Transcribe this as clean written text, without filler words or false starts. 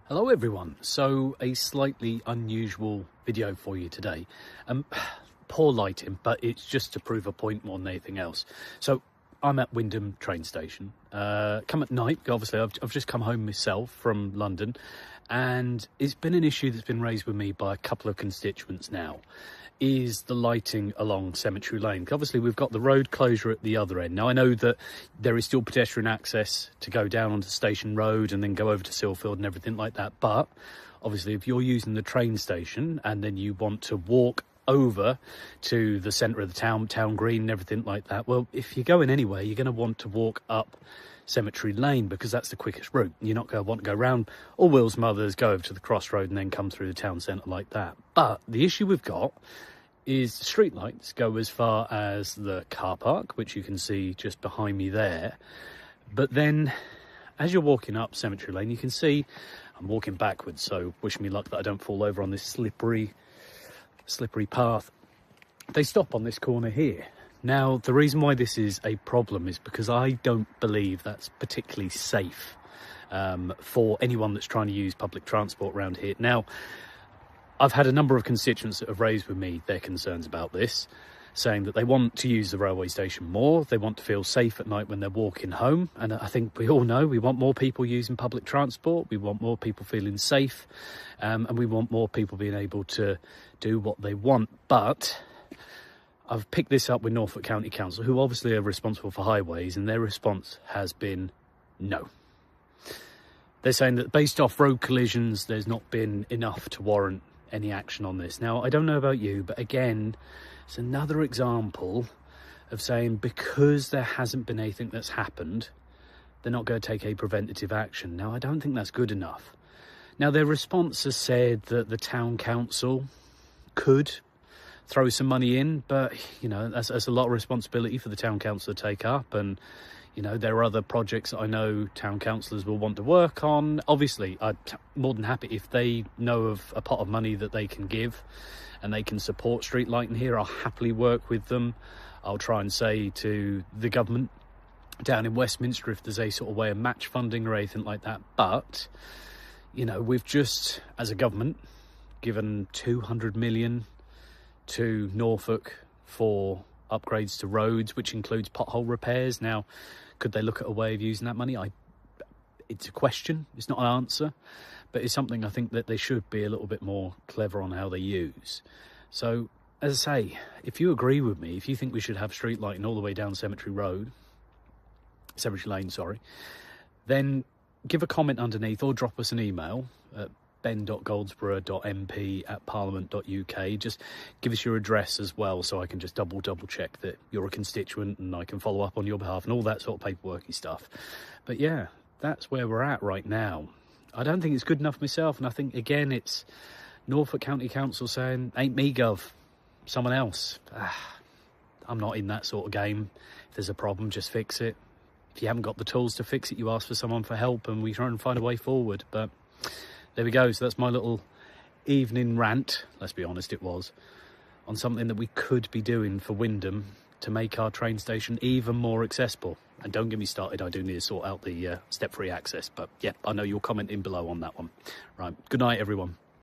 Hello everyone, so a slightly unusual video for you today. Poor lighting, but it's just to prove a point more than anything else. So I'm at Wymondham train station, come at night, obviously I've just come home myself from London, and it's been an issue that's been raised with me by a couple of constituents now, is the lighting along Cemetery Lane. Obviously we've got the road closure at the other end. Now I know that there is still pedestrian access to go down onto Station Road and then go over to Silfield and everything like that, but obviously if you're using the train station and then you want to walk over to the centre of the town green and everything like that, well, if you're going anywhere, you're going to want to walk up Cemetery Lane because that's the quickest route. You're not going to want to go round all Will's Mothers, go over to the crossroad and then come through the town centre like that. But the issue we've got is the street lights go as far as the car park, which you can see just behind me there. But then as you're walking up Cemetery Lane, you can see I'm walking backwards, so wish me luck that I don't fall over on this slippery path. They stop on this corner here. Now, the reason why this is a problem is because I don't believe that's particularly safe for anyone that's trying to use public transport around here. Now, I've had a number of constituents that have raised with me their concerns about this, saying that they want to use the railway station more, they want to feel safe at night when they're walking home, and I think we all know we want more people using public transport, we want more people feeling safe, and we want more people being able to do what they want. But I've picked this up with Norfolk County Council, who obviously are responsible for highways, and their response has been no. They're saying that based off road collisions, there's not been enough to warrant any action on this. Now, I don't know about you, but again, it's another example of saying because there hasn't been anything that's happened, they're not going to take a preventative action. Now, I don't think that's good enough. Now, their response has said that the town council could throw some money in, but, you know, that's a lot of responsibility for the town council to take up, and you know, there are other projects that I know town councillors will want to work on. Obviously, I'm more than happy if they know of a pot of money that they can give and they can support street lighting here. I'll happily work with them. I'll try and say to the government down in Westminster if there's a sort of way of match funding or anything like that. But, you know, we've just, as a government, given 200 million to Norfolk for upgrades to roads, which includes pothole repairs. Now, could they look at a way of using that money? It's a question, it's not an answer, but it's something I think that they should be a little bit more clever on how they use. So, as I say, if you agree with me, if you think we should have street lighting all the way down Cemetery Lane, then give a comment underneath or drop us an email at ben.goldsborough.mp@parliament.uk. Just give us your address as well, so I can just double check that you're a constituent and I can follow up on your behalf and all that sort of paperworky stuff. But yeah, that's where we're at right now. I don't think it's good enough myself, and I think again it's Norfolk County Council saying, ain't me gov, someone else. I'm not in that sort of game. If there's a problem, just fix it. If you haven't got the tools to fix it, you ask for someone for help and we try and find a way forward. But there we go. So that's my little evening rant, let's be honest it was, on something that we could be doing for Wymondham to make our train station even more accessible. And don't get me started, I do need to sort out the step-free access. But yeah, I know you'll comment in below on that one. Right, good night everyone.